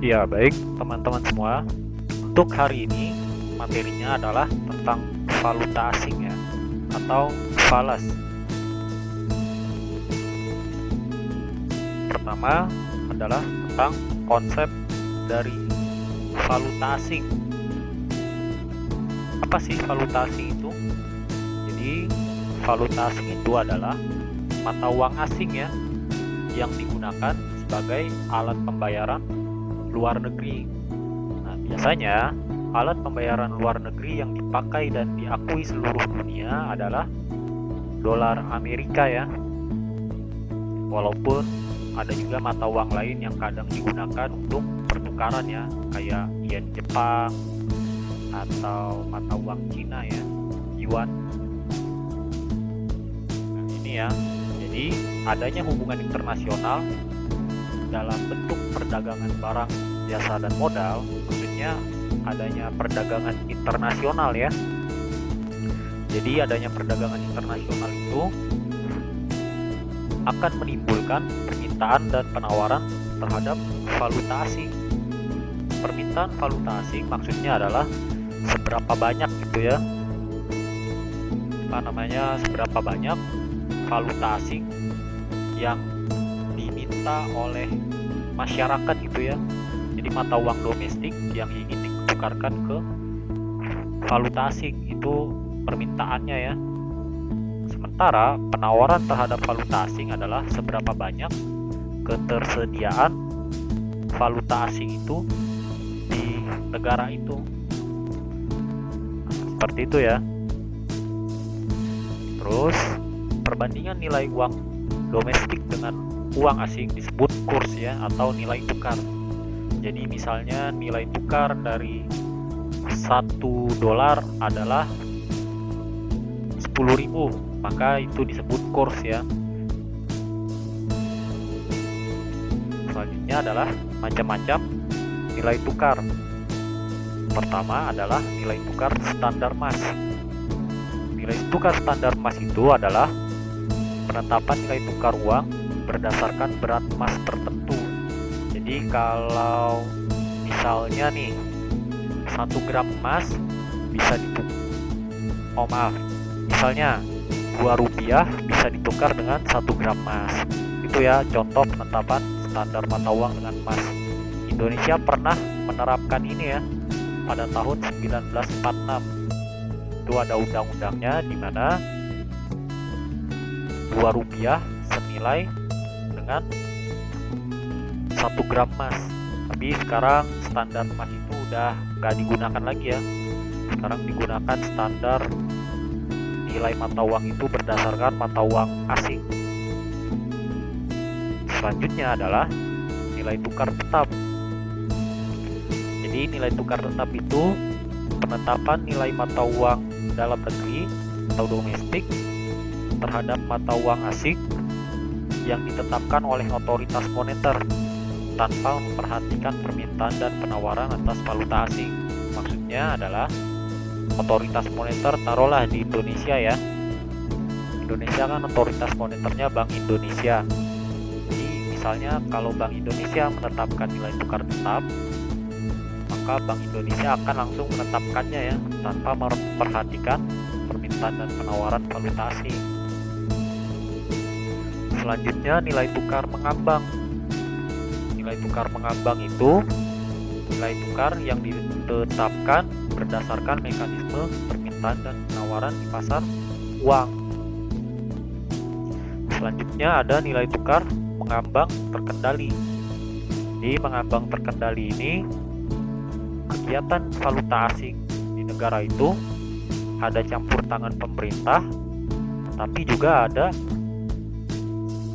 Ya, baik teman-teman semua. Untuk hari ini materinya adalah tentang valuta asing ya, atau falas. Pertama adalah tentang konsep dari valuta asing. Apa sih valuta asing itu? Jadi, valuta asing itu adalah mata uang asing ya, yang digunakan sebagai alat pembayaran luar negeri. Nah, biasanya alat pembayaran luar negeri yang dipakai dan diakui seluruh dunia adalah dolar Amerika ya. Walaupun ada juga mata uang lain yang kadang digunakan untuk pertukaran ya, kayak yen Jepang atau mata uang Cina ya, yuan. Nah, ini ya. Jadi, adanya hubungan internasional dalam bentuk perdagangan barang, jasa, dan modal, maksudnya adanya perdagangan internasional ya. Jadi adanya perdagangan internasional itu akan menimbulkan permintaan dan penawaran terhadap valuta asing. Permintaan valuta asing maksudnya adalah seberapa banyak gitu ya. Seberapa banyak valuta asing yang diminta oleh masyarakat gitu ya. Jadi mata uang domestik yang ingin ditukarkan ke valuta asing itu permintaannya ya. Sementara penawaran terhadap valuta asing adalah seberapa banyak ketersediaan valuta asing itu di negara itu. Seperti itu ya. Terus perbandingan nilai uang domestik dengan uang asing disebut kurs ya, atau nilai tukar. Jadi misalnya nilai tukar dari $1 adalah 10.000, maka itu disebut kurs ya. Selanjutnya adalah macam-macam nilai tukar. Pertama adalah nilai tukar standar emas. Nilai tukar standar emas itu adalah penetapan nilai tukar uang berdasarkan berat emas tertentu. Jadi kalau misalnya nih 1 gram emas bisa ditukar, misalnya Rp2 bisa ditukar dengan 1 gram emas. Itu ya contoh penetapan standar mata uang dengan emas. Indonesia pernah menerapkan ini ya pada tahun 1946. Itu ada undang-undangnya di mana Rp2 senilai dengan 1 gram emas. Tapi sekarang standar emas itu udah nggak digunakan lagi ya. Sekarang digunakan standar nilai mata uang itu berdasarkan mata uang asing. Selanjutnya adalah nilai tukar tetap. Jadi nilai tukar tetap itu penetapan nilai mata uang dalam negeri atau domestik terhadap mata uang asing yang ditetapkan oleh otoritas moneter tanpa memperhatikan permintaan dan penawaran atas valuta asing. Maksudnya adalah otoritas moneter taruhlah di Indonesia ya. Indonesia kan otoritas moneternya Bank Indonesia. Jadi misalnya kalau Bank Indonesia menetapkan nilai tukar tetap, maka Bank Indonesia akan langsung menetapkannya ya, tanpa memperhatikan permintaan dan penawaran valuta asing. Selanjutnya nilai tukar mengambang. Nilai tukar mengambang itu nilai tukar yang ditetapkan berdasarkan mekanisme permintaan dan penawaran di pasar uang. Selanjutnya ada nilai tukar mengambang terkendali. Di mengambang terkendali ini kegiatan valuta asing di negara itu ada campur tangan pemerintah, tapi juga ada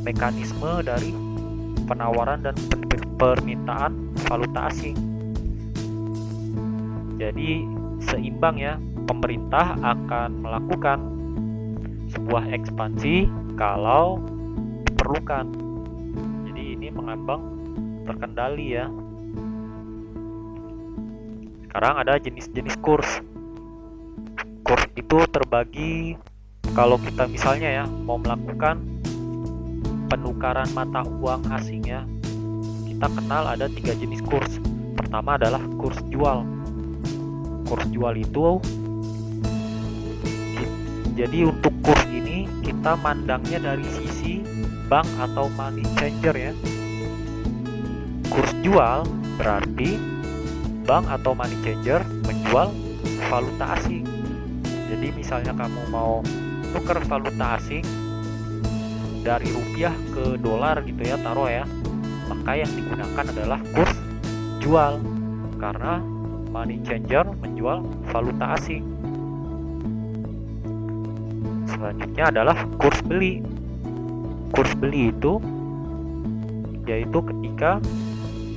mekanisme dari penawaran dan permintaan valuta asing. Jadi seimbang ya, pemerintah akan melakukan sebuah ekspansi kalau diperlukan. Jadi ini mengambang terkendali ya. Sekarang ada jenis-jenis kurs. Kurs itu terbagi kalau kita misalnya ya mau melakukan penukaran mata uang asing ya, kita kenal ada 3 jenis kurs. pertama adalah kurs jual. Kurs jual itu jadi untuk kurs ini kita mandangnya dari sisi bank atau money changer ya. Kurs jual berarti bank atau money changer menjual valuta asing. Jadi misalnya kamu mau tukar valuta asing dari rupiah ke dolar gitu ya, taruh ya, maka yang digunakan adalah kurs jual karena money changer menjual valuta asing. Selanjutnya adalah kurs beli. Kurs beli itu yaitu ketika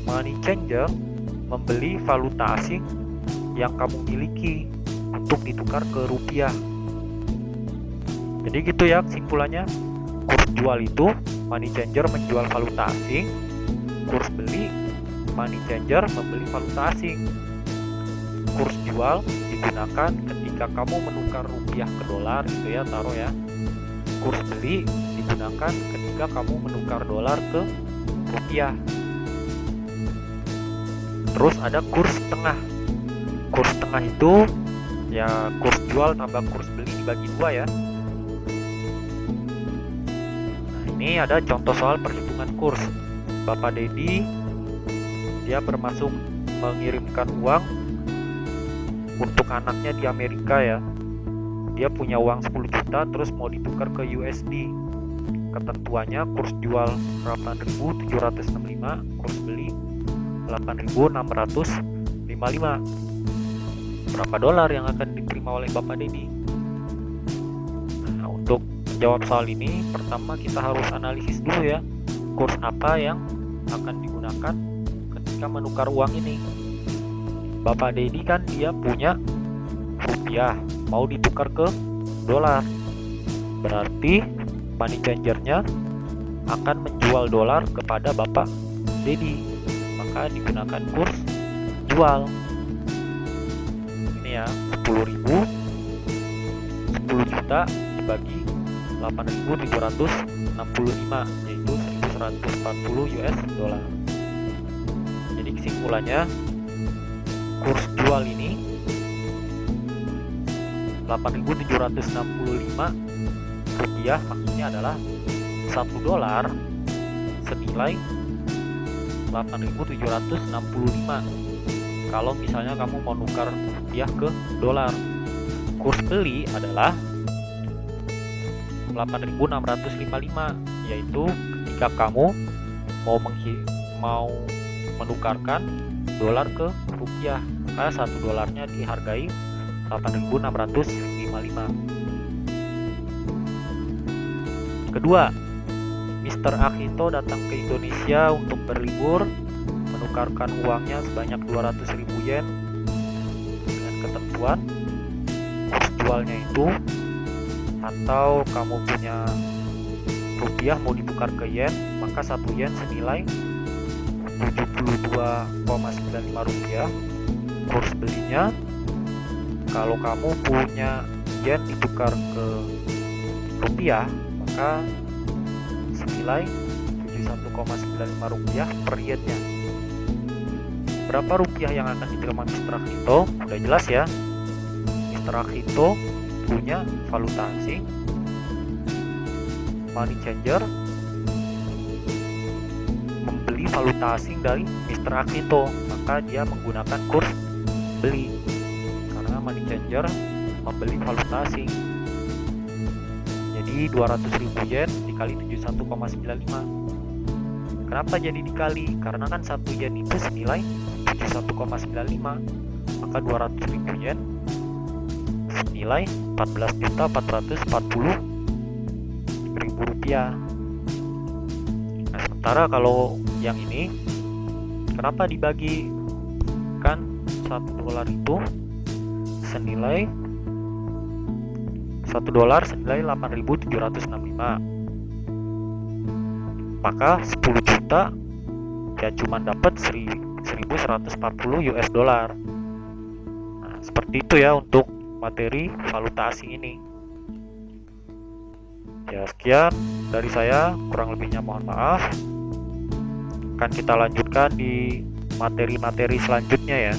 money changer membeli valuta asing yang kamu miliki untuk ditukar ke rupiah. Jadi gitu ya kesimpulannya. Kurs jual itu money changer menjual valuta asing. Kurs beli money changer membeli valuta asing. Kurs jual digunakan ketika kamu menukar rupiah ke dolar gitu ya, taruh ya. Kurs beli digunakan ketika kamu menukar dolar ke rupiah. Terus ada kurs tengah. Kurs tengah itu ya kurs jual tambah kurs beli dibagi dua ya. Nah, ini ada contoh soal perhitungan kurs. Bapak Dedi dia bermaksud mengirimkan uang untuk anaknya di Amerika ya. Dia punya uang 10 juta terus mau ditukar ke USD. Ketentuannya kurs jual 8.765, kurs beli 8.655. Berapa dolar yang akan diterima oleh Bapak Dedi? Nah, untuk menjawab soal ini, pertama kita harus analisis dulu ya, kurs apa yang akan digunakan ketika menukar uang ini. Bapak Dedi kan dia punya rupiah, mau ditukar ke dolar. Berarti money changer-nya akan menjual dolar kepada Bapak Dedi. Maka digunakan kurs jual. Ini ya, 10.000 10 juta dibagi 8.765 yaitu 1.140 US dollar. Jadi kesimpulannya kurs jual ini 8.765 rupiah, maksudnya adalah 1 dolar senilai 8.765 kalau misalnya kamu mau nukar rupiah ke dolar. Kurs beli adalah 8.655 yaitu ketika kamu mau menukarkan dolar ke rupiah, maka 1 dolarnya dihargai 8.655. Kedua, Mr. Akito datang ke Indonesia untuk berlibur, menukarkan uangnya sebanyak 200.000 yen dengan ketentuan kurs jualnya itu, atau kamu punya rupiah mau ditukar ke yen, maka 1 yen senilai 72,95 rupiah. Kurs belinya kalau kamu punya yen ditukar ke rupiah, maka senilai 71,95 rupiah per yennya. Berapa rupiah yang akan diterima Mr. Akito? Udah jelas ya. Mr. Akito punya valuta asing, money changer membeli valuta asing dari Mr. Akito, maka dia menggunakan kurs beli karena money changer membeli valuta asing. Jadi 200.000 yen dikali 71,95. Kenapa jadi dikali? Karena kan 1 yen itu senilai 71,95, maka 200.000 yen senilai 14.440.000 rupiah. Nah, sementara kalau yang ini, kenapa dibagi? Kan 1 dolar itu senilai 1 dolar senilai 8.765, maka 10 juta ya cuma dapat 1.140 US dollar. Nah, seperti itu ya untuk materi valuta asing ini. Ya, sekian dari saya, kurang lebihnya mohon maaf. Akan kita lanjutkan di materi-materi selanjutnya ya.